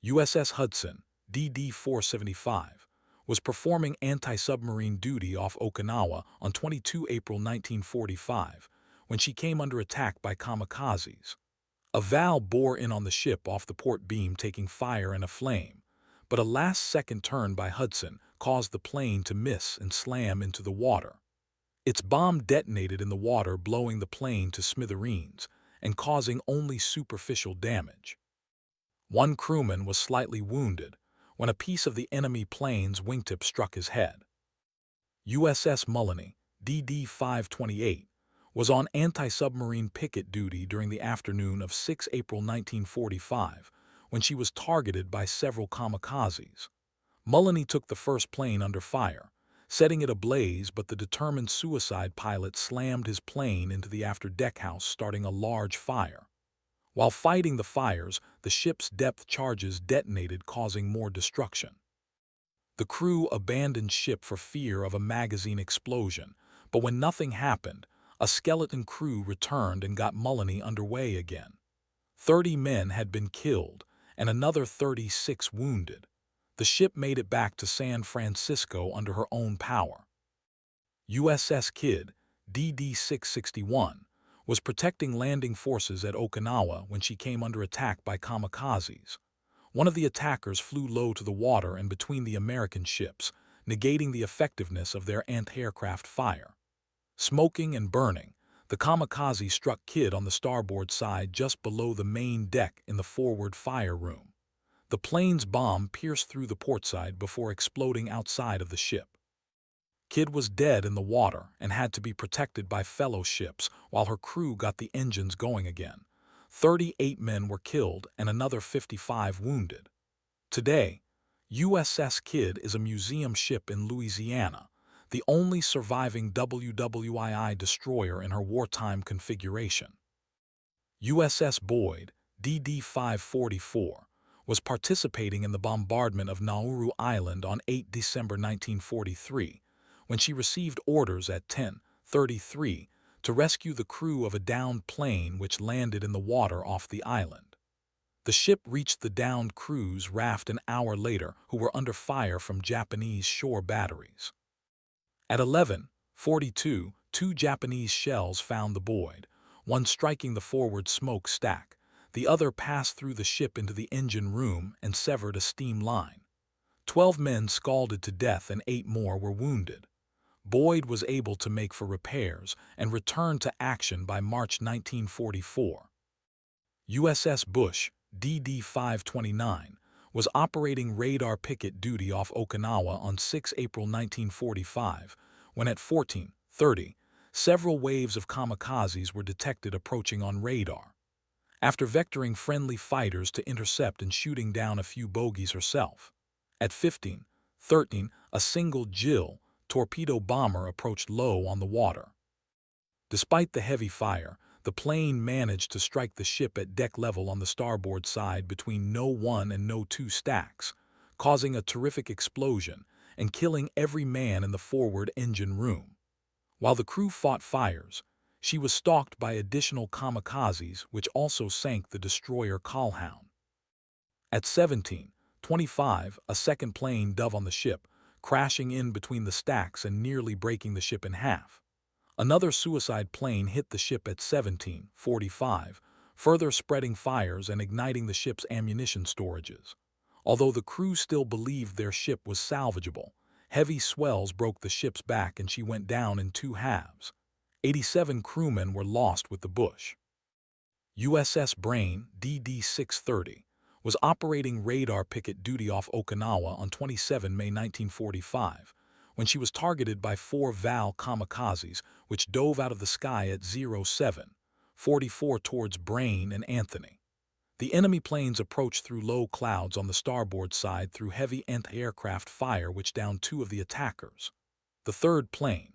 USS Hudson, DD-475, was performing anti-submarine duty off Okinawa on 22 April 1945 when she came under attack by kamikazes. A valve bore in on the ship off the port beam, taking fire and aflame, but a last-second turn by Hudson caused the plane to miss and slam into the water. Its bomb detonated in the water, blowing the plane to smithereens and causing only superficial damage. One crewman was slightly wounded when a piece of the enemy plane's wingtip struck his head. USS Mullany, DD-528, was on anti-submarine picket duty during the afternoon of 6 April 1945 when she was targeted by several kamikazes. Mullany took the first plane under fire, setting it ablaze, but the determined suicide pilot slammed his plane into the after-deck house, starting a large fire. While fighting the fires, the ship's depth charges detonated, causing more destruction. The crew abandoned ship for fear of a magazine explosion, but when nothing happened, a skeleton crew returned and got Mullany underway again. 30 men had been killed and another 36 wounded. The ship made it back to San Francisco under her own power. USS Kidd, DD-661, was protecting landing forces at Okinawa when she came under attack by kamikazes. One of the attackers flew low to the water and between the American ships, negating the effectiveness of their anti-aircraft fire. Smoking and burning, the kamikaze struck Kidd on the starboard side just below the main deck in the forward fire room. The plane's bomb pierced through the portside before exploding outside of the ship. Kidd was dead in the water and had to be protected by fellow ships while her crew got the engines going again. 38 men were killed and another 55 wounded. Today, USS Kidd is a museum ship in Louisiana, the only surviving WWII destroyer in her wartime configuration. USS Boyd, DD-544, was participating in the bombardment of Nauru Island on 8 December 1943 when she received orders at 10:33 to rescue the crew of a downed plane which landed in the water off the island. The ship reached the downed crew's raft an hour later, who were under fire from Japanese shore batteries. At 11:42, 2 Japanese shells found the Boyd, one striking the forward smoke stack. The other passed through the ship into the engine room and severed a steam line. 12 men scalded to death and 8 more were wounded. Boyd was able to make for repairs and returned to action by March 1944. USS Bush, DD-529, was operating radar picket duty off Okinawa on 6 April 1945 when at 14:30, several waves of kamikazes were detected approaching on radar. After vectoring friendly fighters to intercept and shooting down a few bogies herself. At 15:13, a single Jill torpedo bomber approached low on the water. Despite the heavy fire, the plane managed to strike the ship at deck level on the starboard side between No. 1 and No. 2 stacks, causing a terrific explosion and killing every man in the forward engine room. While the crew fought fires, she was stalked by additional kamikazes which also sank the destroyer Calhoun. At 17:25, a second plane dove on the ship, crashing in between the stacks and nearly breaking the ship in half. Another suicide plane hit the ship at 17:45, further spreading fires and igniting the ship's ammunition storages. Although the crew still believed their ship was salvageable, heavy swells broke the ship's back and she went down in 2 halves. 87 crewmen were lost with the Bush. USS Brain, DD-630, was operating radar picket duty off Okinawa on 27 May 1945 when she was targeted by 4 Val kamikazes which dove out of the sky at 07:44 towards Brain and Anthony. The enemy planes approached through low clouds on the starboard side through heavy anti-aircraft fire which downed 2 of the attackers. The third plane,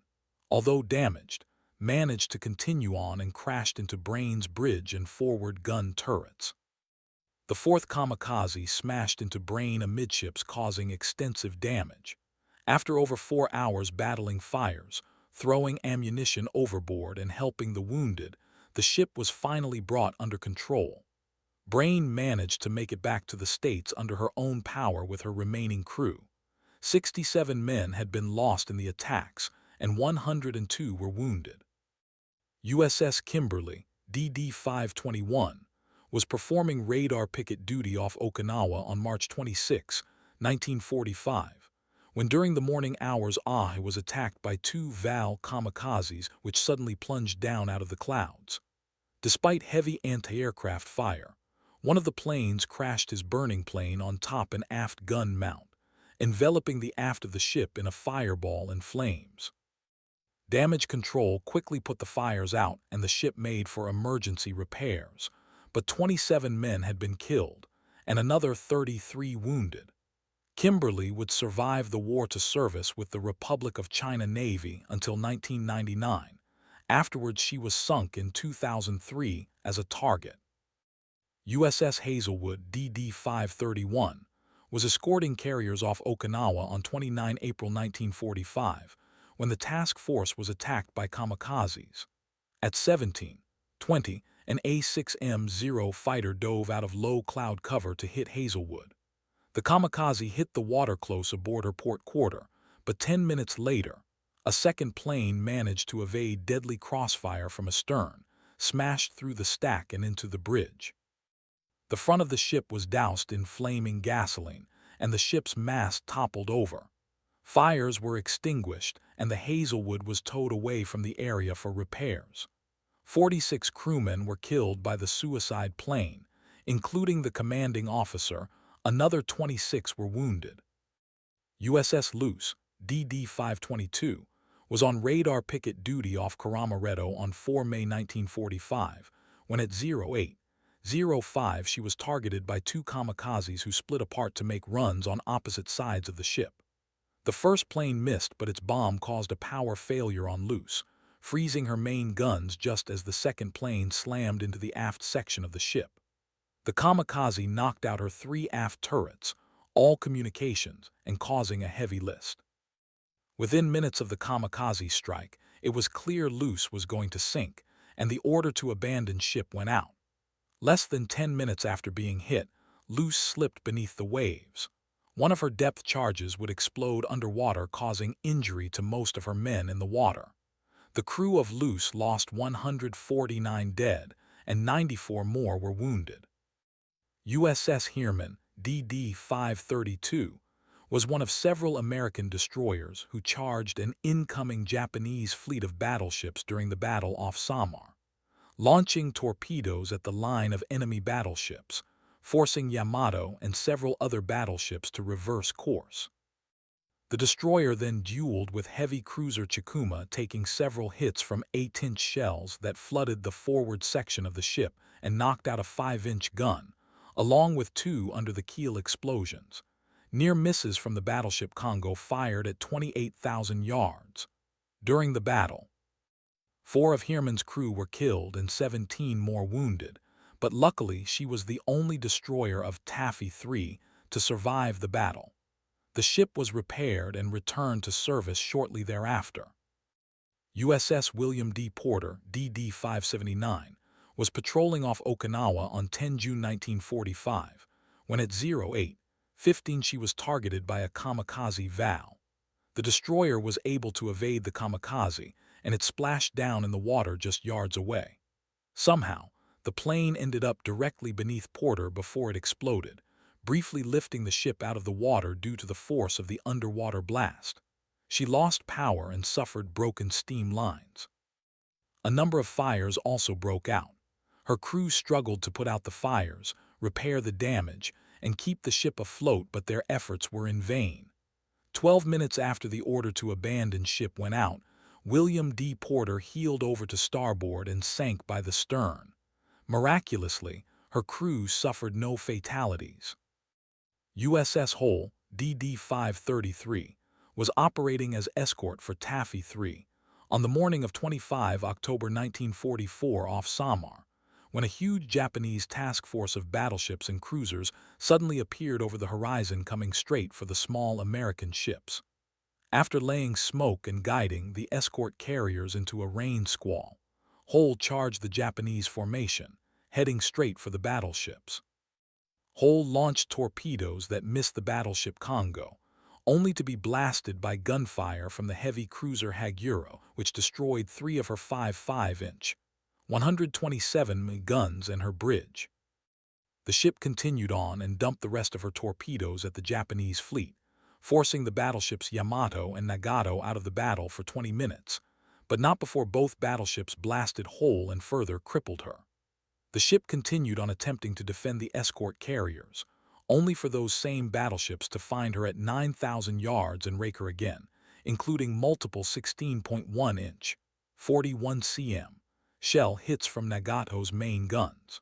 although damaged, managed to continue on and crashed into Brain's bridge and forward gun turrets. The fourth kamikaze smashed into Brain amidships, causing extensive damage. After over 4 hours battling fires, throwing ammunition overboard and helping the wounded, the ship was finally brought under control. Brain managed to make it back to the States under her own power with her remaining crew. 67 men had been lost in the attacks, and 102 were wounded. USS Kimberly, DD-521, was performing radar picket duty off Okinawa on March 26, 1945, when during the morning hours it was attacked by two Kamikazes which suddenly plunged down out of the clouds. Despite heavy anti-aircraft fire, one of the planes crashed his burning plane on top an aft gun mount, enveloping the aft of the ship in a fireball and flames. Damage control quickly put the fires out and the ship made for emergency repairs, but 27 men had been killed and another 33 wounded. Kimberly would survive the war to service with the Republic of China Navy until 1999. Afterwards, she was sunk in 2003 as a target. USS Hazelwood, DD-531, was escorting carriers off Okinawa on 29 April 1945 when the task force was attacked by kamikazes. At 17:20, an A-6M-0 fighter dove out of low cloud cover to hit Hazelwood. The kamikaze hit the water close aboard her port quarter, but 10 minutes later, a second plane managed to evade deadly crossfire from astern, smashed through the stack and into the bridge. The front of the ship was doused in flaming gasoline, and the ship's mast toppled over. Fires were extinguished, and the Hazelwood was towed away from the area for repairs. 46 crewmen were killed by the suicide plane, including the commanding officer. Another 26 were wounded. USS Luce, DD-522, was on radar picket duty off Karamaretto on 4 May 1945, when at 08:05 she was targeted by two kamikazes who split apart to make runs on opposite sides of the ship. The first plane missed, but its bomb caused a power failure on Luce, freezing her main guns just as the second plane slammed into the aft section of the ship. The kamikaze knocked out her 3 aft turrets, all communications, and causing a heavy list. Within minutes of the kamikaze strike, it was clear Luce was going to sink, and the order to abandon ship went out. Less than 10 minutes after being hit, Luce slipped beneath the waves. One of her depth charges would explode underwater, causing injury to most of her men in the water. The crew of Luce lost 149 dead, and 94 more were wounded. USS Heermann, DD-532, was one of several American destroyers who charged an incoming Japanese fleet of battleships during the battle off Samar, launching torpedoes at the line of enemy battleships, forcing Yamato and several other battleships to reverse course. The destroyer then dueled with heavy cruiser Chikuma, taking several hits from 8-inch shells that flooded the forward section of the ship and knocked out a 5-inch gun, along with 2 under-the-keel explosions. Near misses from the battleship Congo fired at 28,000 yards. During the battle, 4 of Heermann's crew were killed and 17 more wounded, but luckily she was the only destroyer of Taffy 3 to survive the battle. The ship was repaired and returned to service shortly thereafter. USS William D. Porter, DD-579, was patrolling off Okinawa on 10 June 1945, when at 08:15 she was targeted by a kamikaze VAL. The destroyer was able to evade the kamikaze, and it splashed down in the water just yards away. Somehow, the plane ended up directly beneath Porter before it exploded, briefly lifting the ship out of the water due to the force of the underwater blast. She lost power and suffered broken steam lines. A number of fires also broke out. Her crew struggled to put out the fires, repair the damage, and keep the ship afloat, but their efforts were in vain. 12 minutes after the order to abandon ship went out, William D. Porter heeled over to starboard and sank by the stern. Miraculously, her crew suffered no fatalities. USS Hull, DD-533, was operating as escort for Taffy 3 on the morning of 25 October 1944 off Samar, when a huge Japanese task force of battleships and cruisers suddenly appeared over the horizon, coming straight for the small American ships. After laying smoke and guiding the escort carriers into a rain squall, Hull charged the Japanese formation, heading straight for the battleships. Hull launched torpedoes that missed the battleship Congo, only to be blasted by gunfire from the heavy cruiser Haguro, which destroyed 3 of her 5.5-inch, 127 guns and her bridge. The ship continued on and dumped the rest of her torpedoes at the Japanese fleet, forcing the battleships Yamato and Nagato out of the battle for 20 minutes, but not before both battleships blasted Hull and further crippled her. The ship continued on attempting to defend the escort carriers, only for those same battleships to find her at 9,000 yards and rake her again, including multiple 16.1-inch, 41 cm, shell hits from Nagato's main guns.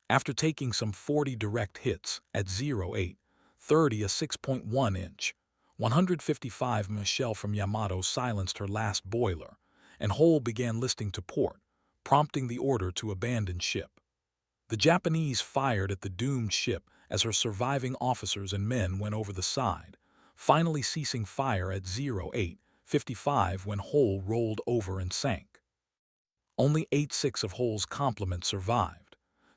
After taking some 40 direct hits at 08, 30 a 6.1-inch, 155 mm shell from Yamato silenced her last boiler, and Hull began listing to port, prompting the order to abandon ship. The Japanese fired at the doomed ship as her surviving officers and men went over the side, finally ceasing fire at 08:55 when Hull rolled over and sank. Only 86 of Hull's complement survived.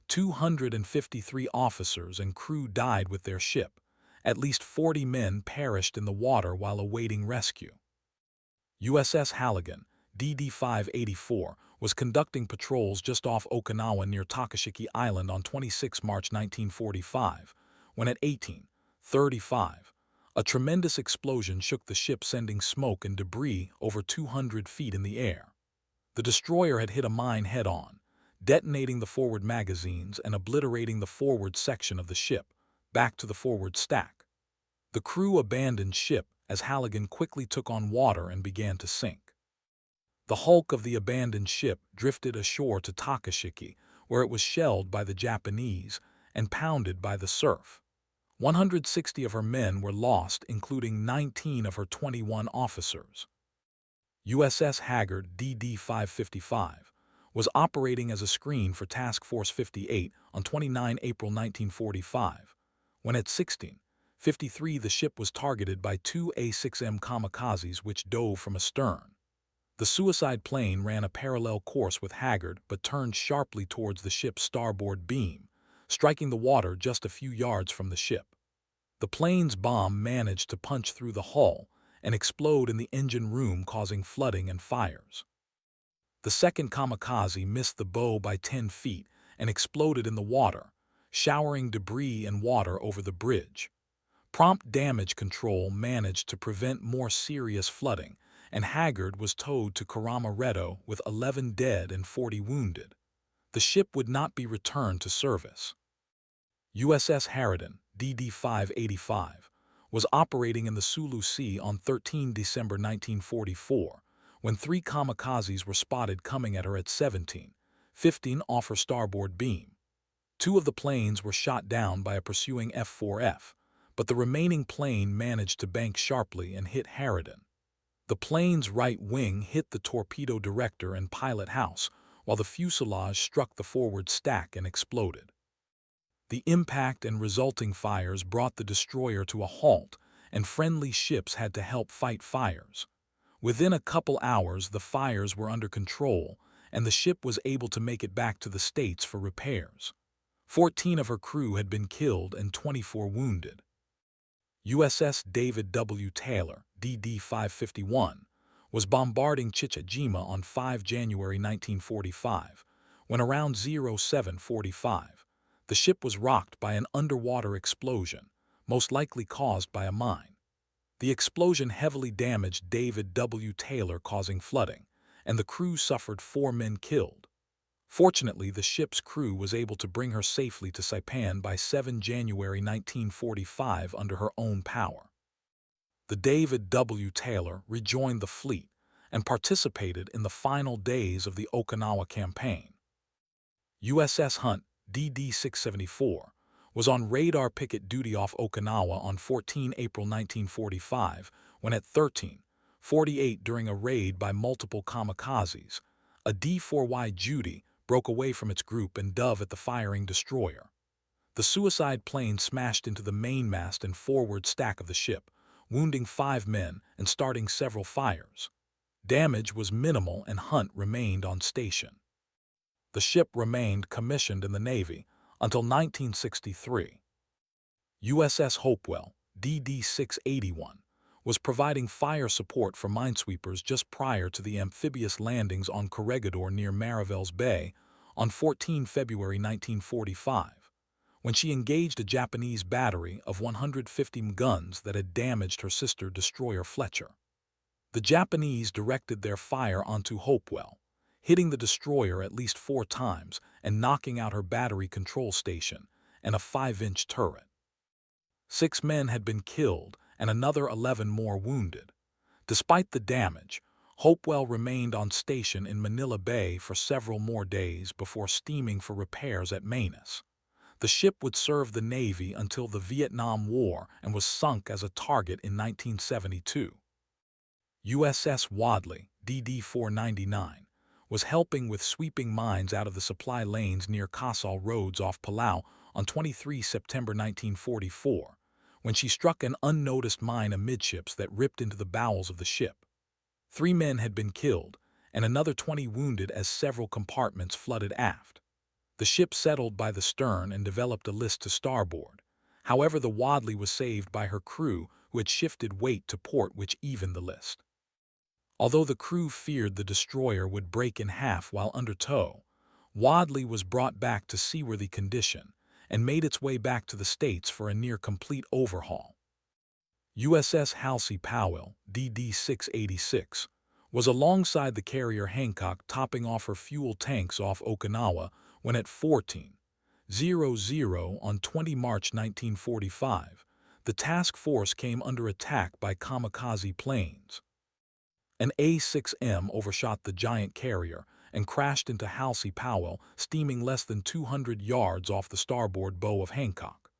253 officers and crew died with their ship. At least 40 men perished in the water while awaiting rescue. USS Halligan, DD-584, was conducting patrols just off Okinawa near Takashiki Island on 26 March 1945, when at 18:35, a tremendous explosion shook the ship, sending smoke and debris over 200 feet in the air. The destroyer had hit a mine head-on, detonating the forward magazines and obliterating the forward section of the ship, back to the forward stack. The crew abandoned ship as Halligan quickly took on water and began to sink. The hulk of the abandoned ship drifted ashore to Takashiki, where it was shelled by the Japanese and pounded by the surf. 160 of her men were lost, including 19 of her 21 officers. USS Haggard, DD-555, was operating as a screen for Task Force 58 on 29 April 1945, when at 16:53 the ship was targeted by 2 A-6M Kamikazes which dove from astern. The suicide plane ran a parallel course with Haggard but turned sharply towards the ship's starboard beam, striking the water just a few yards from the ship. The plane's bomb managed to punch through the hull and explode in the engine room, causing flooding and fires. The second Kamikaze missed the bow by 10 feet and exploded in the water, showering debris and water over the bridge. Prompt damage control managed to prevent more serious flooding, and Haggard was towed to Karamaretto with 11 dead and 40 wounded. The ship would not be returned to service. USS Harridan, DD-585, was operating in the Sulu Sea on 13 December 1944, when 3 Kamikazes were spotted coming at her at 17:15 off her starboard beam. 2 of the planes were shot down by a pursuing F-4F, but the remaining plane managed to bank sharply and hit Harridan. The plane's right wing hit the torpedo director and pilot house, while the fuselage struck the forward stack and exploded. The impact and resulting fires brought the destroyer to a halt, and friendly ships had to help fight fires. Within a couple hours, the fires were under control, and the ship was able to make it back to the States for repairs. 14 of her crew had been killed and 24 wounded. USS David W. Taylor, DD-551, was bombarding Chichijima on 5 January 1945, when around 07:45, the ship was rocked by an underwater explosion, most likely caused by a mine. The explosion heavily damaged David W. Taylor, causing flooding, and the crew suffered 4 men killed. Fortunately, the ship's crew was able to bring her safely to Saipan by 7 January 1945 under her own power. The David W. Taylor rejoined the fleet and participated in the final days of the Okinawa campaign. USS Hunt, DD-674, was on radar picket duty off Okinawa on 14 April 1945 when at 13:48 during a raid by multiple Kamikazes, a D-4Y Judy broke away from its group and dove at the firing destroyer. The suicide plane smashed into the mainmast and forward stack of the ship, wounding 5 men and starting several fires. Damage was minimal and Hunt remained on station. The ship remained commissioned in the Navy until 1963. USS Hopewell, DD-681, was providing fire support for minesweepers just prior to the amphibious landings on Corregidor near Marivel's Bay on 14 February 1945, when she engaged a Japanese battery of 150 guns that had damaged her sister destroyer Fletcher. The Japanese directed their fire onto Hopewell, hitting the destroyer at least 4 times and knocking out her battery control station and a 5-inch turret. 6 men had been killed and another 11 more wounded. Despite the damage, Hopewell remained on station in Manila Bay for several more days before steaming for repairs at Manus. The ship would serve the Navy until the Vietnam War and was sunk as a target in 1972. USS Wadley, DD-499, was helping with sweeping mines out of the supply lanes near Casal Roads off Palau on 23 September 1944, when she struck an unnoticed mine amidships that ripped into the bowels of the ship. 3 men had been killed, and another 20 wounded as several compartments flooded aft. The ship settled by the stern and developed a list to starboard. However, the Wadley was saved by her crew, who had shifted weight to port, which evened the list. Although the crew feared the destroyer would break in half while under tow, Wadley was brought back to seaworthy condition and made its way back to the States for a near-complete overhaul. USS Halsey Powell, DD-686, was alongside the carrier Hancock topping off her fuel tanks off Okinawa when at 14:00 on 20 March 1945, the task force came under attack by kamikaze planes. An A-6M overshot the giant carrier and crashed into Halsey Powell, steaming less than 200 yards off the starboard bow of Hancock.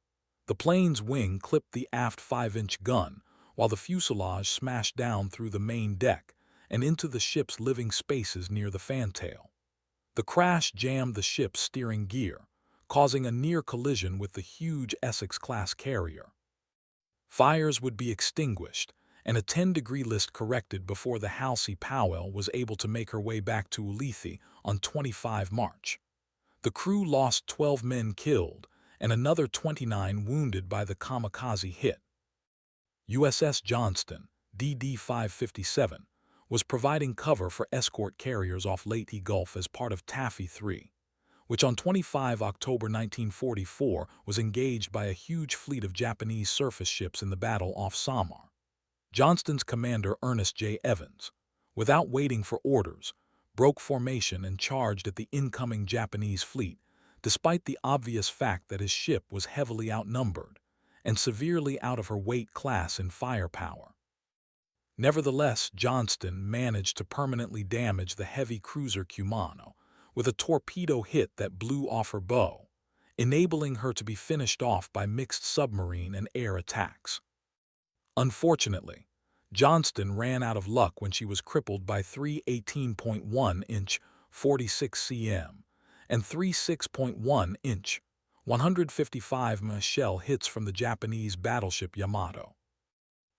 The plane's wing clipped the aft 5-inch gun, while the fuselage smashed down through the main deck and into the ship's living spaces near the fantail. The crash jammed the ship's steering gear, causing a near collision with the huge Essex-class carrier. Fires would be extinguished, and a 10-degree list corrected before the Halsey Powell was able to make her way back to Ulithi on 25 March. The crew lost 12 men killed and another 29 wounded by the kamikaze hit. USS Johnston, DD-557, was providing cover for escort carriers off Leyte Gulf as part of Taffy 3, which on 25 October 1944 was engaged by a huge fleet of Japanese surface ships in the battle off Samar. Johnston's commander, Ernest J. Evans, without waiting for orders, broke formation and charged at the incoming Japanese fleet, despite the obvious fact that his ship was heavily outnumbered and severely out of her weight class in firepower. Nevertheless, Johnston managed to permanently damage the heavy cruiser Kumano with a torpedo hit that blew off her bow, enabling her to be finished off by mixed submarine and air attacks. Unfortunately, Johnston ran out of luck when she was crippled by 3 18.1-inch 46 cm and 3 6.1-inch 155 mm shell hits from the Japanese battleship Yamato.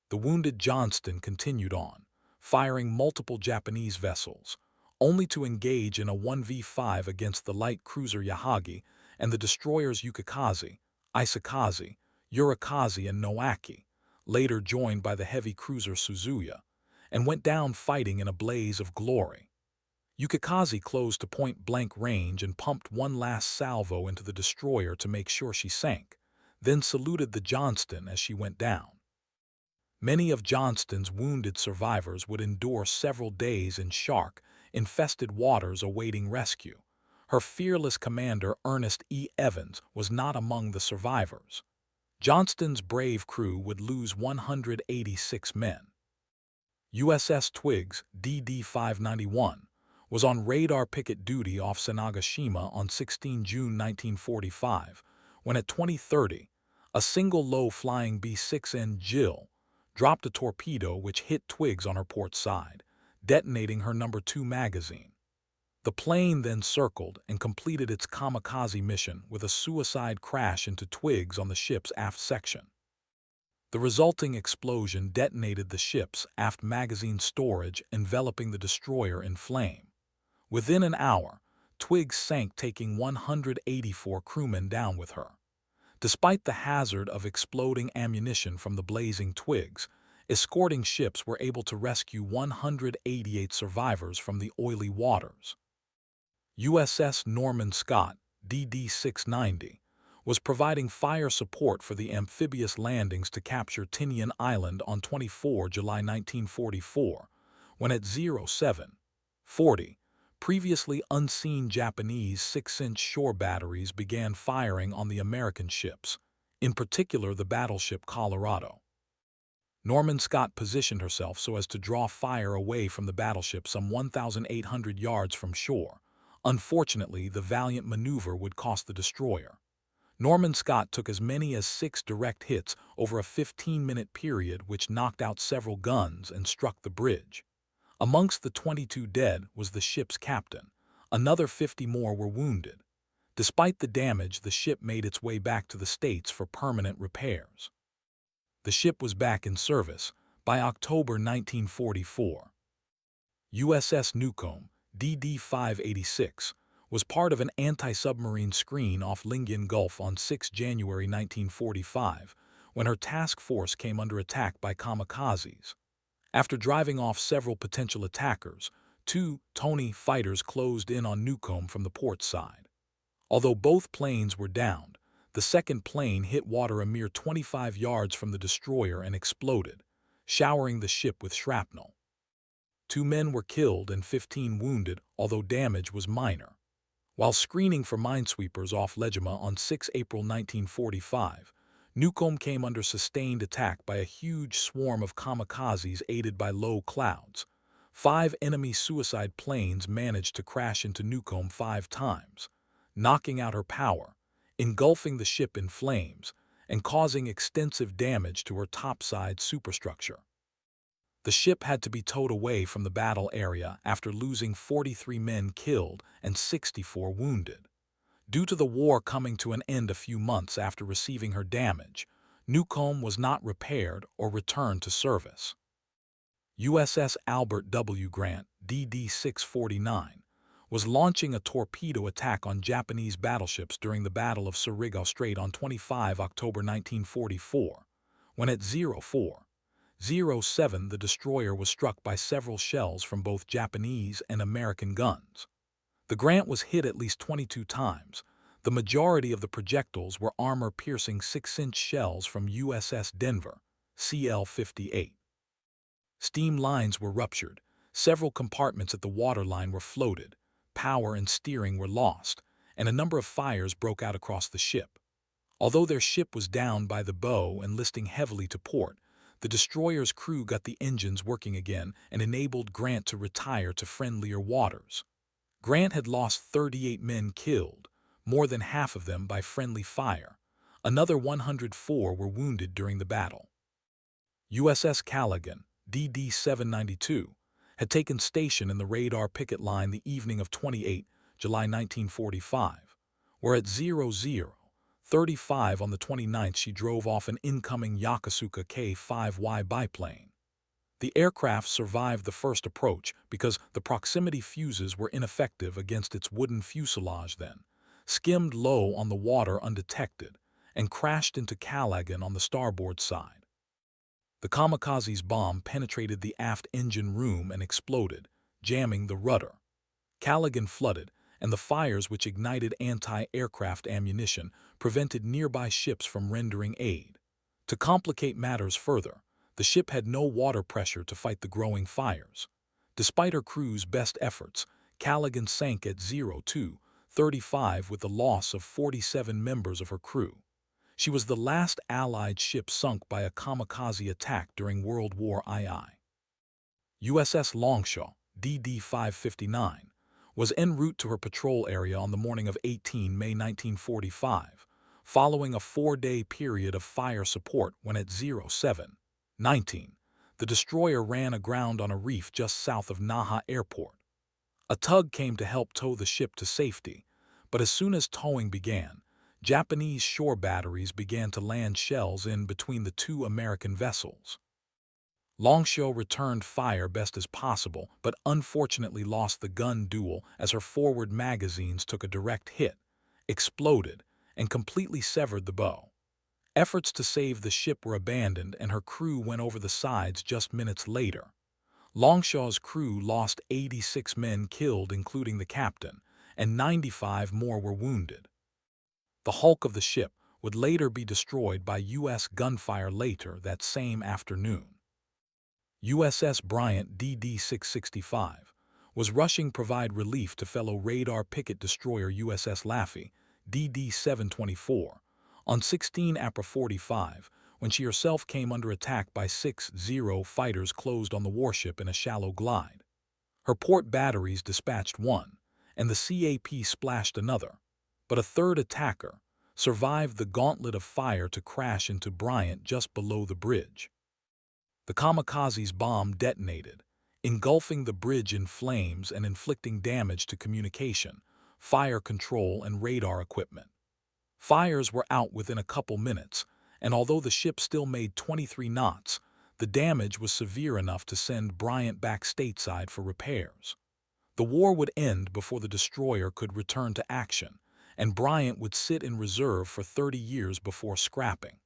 The wounded Johnston continued on, firing multiple Japanese vessels, only to engage in a 1v5 against the light cruiser Yahagi and the destroyers Yukikaze, Isakaze, Urikaze, and Noaki, later joined by the heavy cruiser Suzuya, and went down fighting in a blaze of glory. Yukikaze closed to point-blank range and pumped one last salvo into the destroyer to make sure she sank, then saluted the Johnston as she went down. Many of Johnston's wounded survivors would endure several days in shark-infested waters awaiting rescue. Her fearless commander, Ernest E. Evans, was not among the survivors. Johnston's brave crew would lose 186 men. USS Twiggs, DD-591, was on radar picket duty off Sanagashima on 16 June 1945, when at 20:30, a single low-flying B-6N Jill dropped a torpedo which hit Twiggs on her port side, detonating her No. 2 magazine. The plane then circled and completed its kamikaze mission with a suicide crash into Twiggs on the ship's aft section. The resulting explosion detonated the ship's aft magazine storage, enveloping the destroyer in flame. Within an hour, Twiggs sank, taking 184 crewmen down with her. Despite the hazard of exploding ammunition from the blazing twigs, escorting ships were able to rescue 188 survivors from the oily waters. USS Norman Scott, DD-690, was providing fire support for the amphibious landings to capture Tinian Island on 24 July 1944, when at 07:40, previously unseen Japanese 6-inch shore batteries began firing on the American ships, in particular the battleship Colorado. Norman Scott positioned herself so as to draw fire away from the battleship some 1,800 yards from shore. Unfortunately, the valiant maneuver would cost the destroyer. Norman Scott took as many as 6 direct hits over a 15-minute period, which knocked out several guns and struck the bridge. Amongst the 22 dead was the ship's captain. Another 50 more were wounded. Despite the damage, the ship made its way back to the States for permanent repairs. The ship was back in service by October 1944. USS Newcomb, DD-586, was part of an anti-submarine screen off Lingian Gulf on 6 January 1945 when her task force came under attack by kamikazes. After driving off several potential attackers, 2 Tony fighters closed in on Newcomb from the port side. Although both planes were downed, the second plane hit water a mere 25 yards from the destroyer and exploded, showering the ship with shrapnel. 2 men were killed and 15 wounded, although damage was minor. While screening for minesweepers off Lejima on 6 April 1945, Newcomb came under sustained attack by a huge swarm of kamikazes aided by low clouds. 5 enemy suicide planes managed to crash into Newcomb 5 times, knocking out her power, engulfing the ship in flames, and causing extensive damage to her topside superstructure. The ship had to be towed away from the battle area after losing 43 men killed and 64 wounded. Due to the war coming to an end a few months after receiving her damage, Newcomb was not repaired or returned to service. USS Albert W. Grant, DD-649, was launching a torpedo attack on Japanese battleships during the Battle of Surigao Strait on 25 October 1944, when at 04:07 the destroyer was struck by several shells from both Japanese and American guns. The Grant was hit at least 22 times. The majority of the projectiles were armor-piercing 6-inch shells from USS Denver, CL-58. Steam lines were ruptured, several compartments at the waterline were floated, power and steering were lost, and a number of fires broke out across the ship. Although their ship was down by the bow and listing heavily to port, the destroyer's crew got the engines working again and enabled Grant to retire to friendlier waters. Grant had lost 38 men killed, more than half of them by friendly fire. Another 104 were wounded during the battle. USS Callaghan, DD-792, had taken station in the radar picket line the evening of 28 July 1945, where at 00:35 on the 29th she drove off an incoming Yokosuka K-5Y biplane. The aircraft survived the first approach because the proximity fuses were ineffective against its wooden fuselage then, skimmed low on the water undetected, and crashed into Callaghan on the starboard side. The Kamikaze's bomb penetrated the aft engine room and exploded, jamming the rudder. Callaghan flooded, and the fires which ignited anti-aircraft ammunition prevented nearby ships from rendering aid. To complicate matters further, the ship had no water pressure to fight the growing fires. Despite her crew's best efforts, Callaghan sank at 02:35 with the loss of 47 members of her crew. She was the last Allied ship sunk by a kamikaze attack during World War II. USS Longshaw, DD-559, was en route to her patrol area on the morning of 18 May 1945, following a 4-day period of fire support when at 07:19, the destroyer ran aground on a reef just south of Naha Airport. A tug came to help tow the ship to safety, but as soon as towing began, Japanese shore batteries began to land shells in between the 2 American vessels. Longshore returned fire best as possible, but unfortunately lost the gun duel as her forward magazines took a direct hit, exploded, and completely severed the bow. Efforts to save the ship were abandoned and her crew went over the sides just minutes later. Longshaw's crew lost 86 men killed, including the captain, and 95 more were wounded. The hulk of the ship would later be destroyed by U.S. gunfire later that same afternoon. USS Bryant DD-665 was rushing to provide relief to fellow radar picket destroyer USS Laffey DD-724 on 16 April 45 when she herself came under attack by 6-0 fighters closed on the warship in a shallow glide. Her port batteries dispatched one, and the CAP splashed another, but a third attacker survived the gauntlet of fire to crash into Bryant just below the bridge. The Kamikaze's bomb detonated, engulfing the bridge in flames and inflicting damage to communication, fire control, and radar equipment. Fires were out within a couple minutes, and although the ship still made 23 knots, the damage was severe enough to send Bryant back stateside for repairs. The war would end before the destroyer could return to action, and Bryant would sit in reserve for 30 years before scrapping.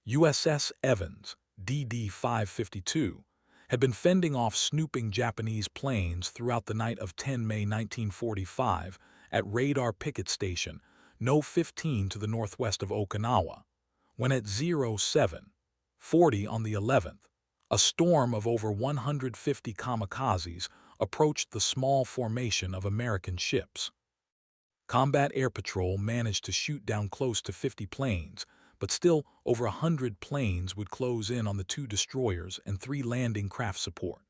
USS Evans DD-552 had been fending off snooping Japanese planes throughout the night of 10 May 1945 at Radar Picket Station No. 15 to the northwest of Okinawa, when at 07:40 on the 11th, a storm of over 150 kamikazes approached the small formation of American ships. Combat Air Patrol managed to shoot down close to 50 planes, but still over 100 planes would close in on the two destroyers and 3 landing craft support.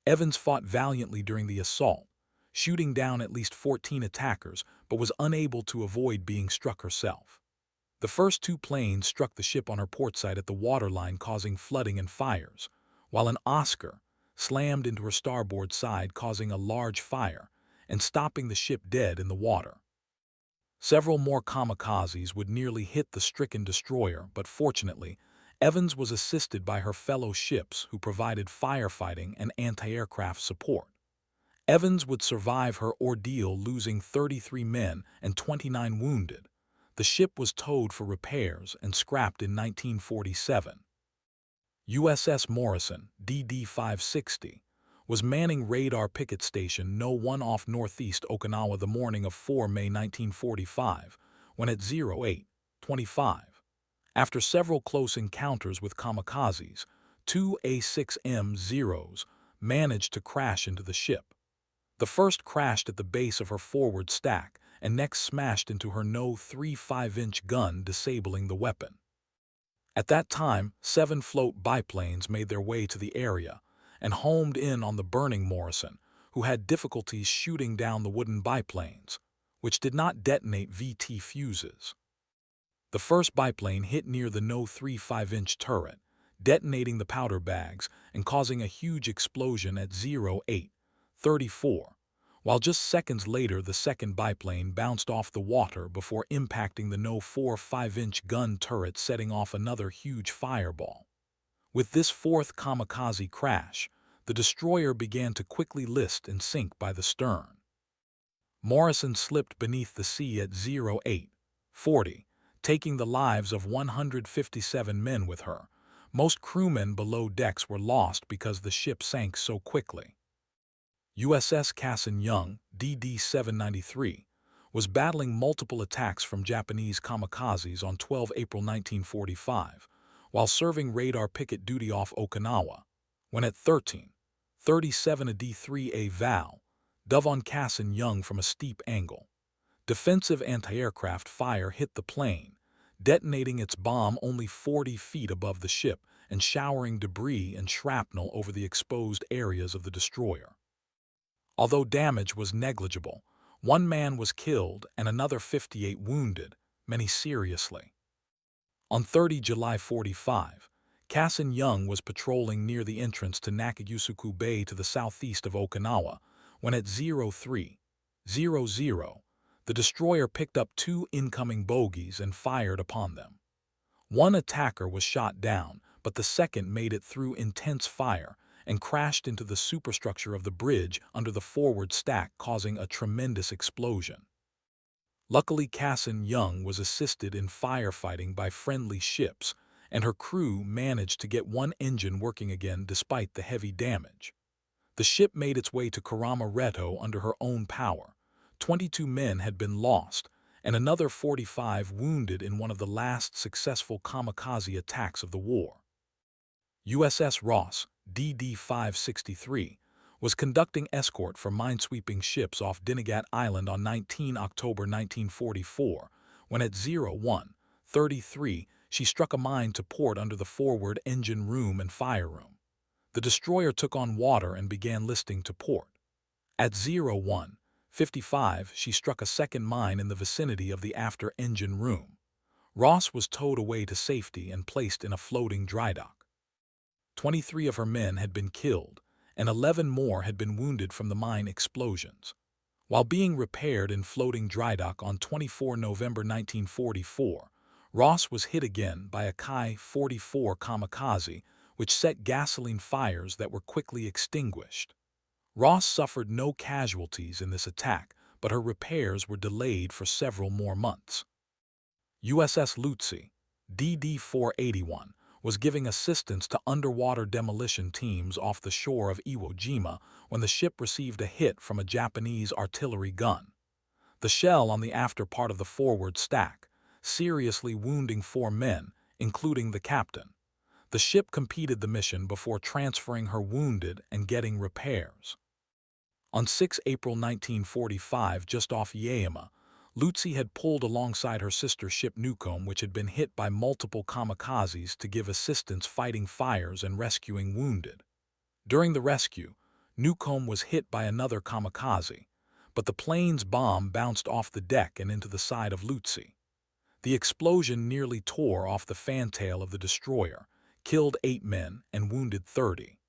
Evans fought valiantly during the assault, shooting down at least 14 attackers, but was unable to avoid being struck herself. The first 2 planes struck the ship on her port side at the waterline, causing flooding and fires, while an Oscar slammed into her starboard side, causing a large fire and stopping the ship dead in the water. Several more kamikazes would nearly hit the stricken destroyer, but fortunately, Evans was assisted by her fellow ships who provided firefighting and anti-aircraft support. Evans would survive her ordeal, losing 33 men and 29 wounded. The ship was towed for repairs and scrapped in 1947. USS Morrison DD-560 was manning Radar Picket Station No. 1 off northeast Okinawa the morning of 4 May 1945, when at 08:25, after several close encounters with kamikazes, 2 A6M0s managed to crash into the ship. The first crashed at the base of her forward stack and next smashed into her No. 3 5-inch gun, disabling the weapon. At that time, 7 float biplanes made their way to the area and homed in on the burning Morrison, who had difficulties shooting down the wooden biplanes, which did not detonate VT fuses. The first biplane hit near the No. 3 5-inch turret, detonating the powder bags and causing a huge explosion at 08:34, while just seconds later the second biplane bounced off the water before impacting the No. 4 5-inch gun turret, setting off another huge fireball. With this fourth kamikaze crash, the destroyer began to quickly list and sink by the stern. Morrison slipped beneath the sea at 08:40, taking the lives of 157 men with her. Most crewmen below decks were lost because the ship sank so quickly. USS Kasen Young DD-793 was battling multiple attacks from Japanese kamikazes on 12 April 1945, while serving radar picket duty off Okinawa, when at 13:37 a D-3A Val dove on Kasen Young from a steep angle. Defensive anti-aircraft fire hit the plane, detonating its bomb only 40 feet above the ship and showering debris and shrapnel over the exposed areas of the destroyer. Although damage was negligible, 1 man was killed and another 58 wounded, many seriously. On 30 July 45, Kasen Young was patrolling near the entrance to Nakayusuku Bay to the southeast of Okinawa, when at 03:00, the destroyer picked up 2 incoming bogies and fired upon them. 1 attacker was shot down, but the second made it through intense fire and crashed into the superstructure of the bridge under the forward stack, causing a tremendous explosion. Luckily, Cassin Young was assisted in firefighting by friendly ships, and her crew managed to get one engine working again despite the heavy damage. The ship made its way to Karama Reto under her own power. 22 men had been lost, and another 45 wounded in one of the last successful kamikaze attacks of the war. USS Ross, DD-563, was conducting escort for minesweeping ships off Dinagat Island on 19 October 1944, when at 01:33 she struck a mine to port under the forward engine room and fire room. The destroyer took on water and began listing to port. At 01:55 she struck a second mine in the vicinity of the after engine room. Ross was towed away to safety and placed in a floating dry dock. 23 of her men had been killed, and 11 more had been wounded from the mine explosions. While being repaired in floating dry dock on 24 November 1944, Ross was hit again by a Ki-44 kamikaze, which set gasoline fires that were quickly extinguished. Ross suffered no casualties in this attack, but her repairs were delayed for several more months. USS Lutzy, DD-481, was giving assistance to underwater demolition teams off the shore of Iwo Jima when the ship received a hit from a Japanese artillery gun. The shell on the after part of the forward stack, seriously wounding 4 men, including the captain. The ship completed the mission before transferring her wounded and getting repairs. On 6 April 1945, just off Yaema, Lutzy had pulled alongside her sister ship Newcomb, which had been hit by multiple kamikazes, to give assistance fighting fires and rescuing wounded. During the rescue, Newcomb was hit by another kamikaze, but the plane's bomb bounced off the deck and into the side of Lutzy. The explosion nearly tore off the fantail of the destroyer, killed 8 men and wounded 30.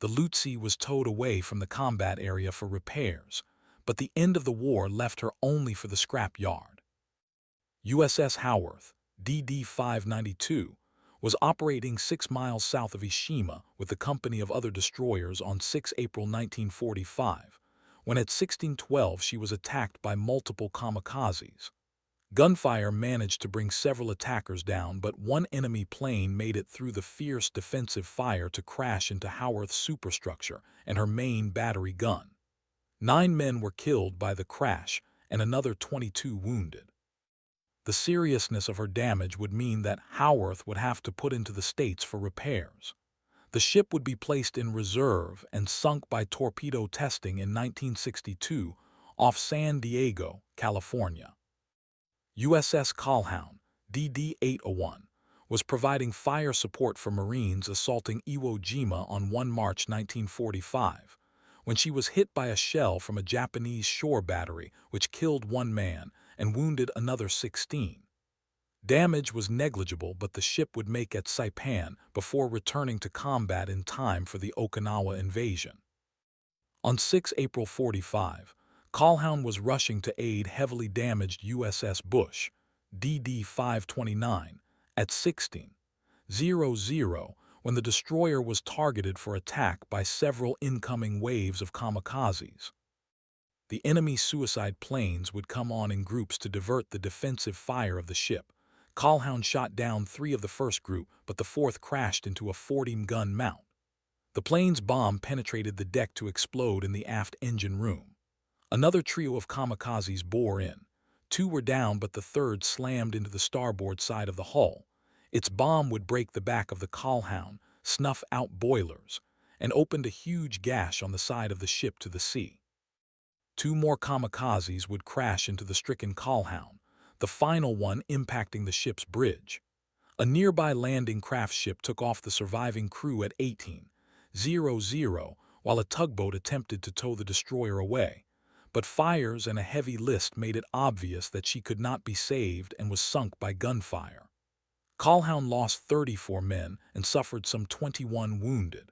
The Lutzy was towed away from the combat area for repairs, but the end of the war left her only for the scrap yard. USS Howarth, DD-592, was operating 6 miles south of Ishima with the company of other destroyers on 6 April 1945, when at 16:12 she was attacked by multiple kamikazes. Gunfire managed to bring several attackers down, but one enemy plane made it through the fierce defensive fire to crash into Howarth's superstructure and her main battery gun. 9 men were killed by the crash and another 22 wounded. The seriousness of her damage would mean that Howarth would have to put into the States for repairs. The ship would be placed in reserve and sunk by torpedo testing in 1962 off San Diego, California. USS Calhoun, DD-801, was providing fire support for Marines assaulting Iwo Jima on 1 March 1945, when she was hit by a shell from a Japanese shore battery which killed 1 man and wounded another 16. Damage was negligible, but the ship would make at Saipan before returning to combat in time for the Okinawa invasion. On 6 April 45, Calhoun was rushing to aid heavily damaged USS Bush, DD-529, at 16:00 when the destroyer was targeted for attack by several incoming waves of kamikazes. The enemy suicide planes would come on in groups to divert the defensive fire of the ship. Calhoun shot down 3 of the first group, but the 4th crashed into a 40-gun mount. The plane's bomb penetrated the deck to explode in the aft engine room. Another trio of kamikazes bore in. 2 were down, but the 3rd slammed into the starboard side of the hull. Its bomb would break the back of the Calhoun, snuff out boilers, and opened a huge gash on the side of the ship to the sea. 2 more kamikazes would crash into the stricken Calhoun, the final one impacting the ship's bridge. A nearby landing craft ship took off the surviving crew at 18:00 while a tugboat attempted to tow the destroyer away, but fires and a heavy list made it obvious that she could not be saved and was sunk by gunfire. Calhoun lost 34 men and suffered some 21 wounded.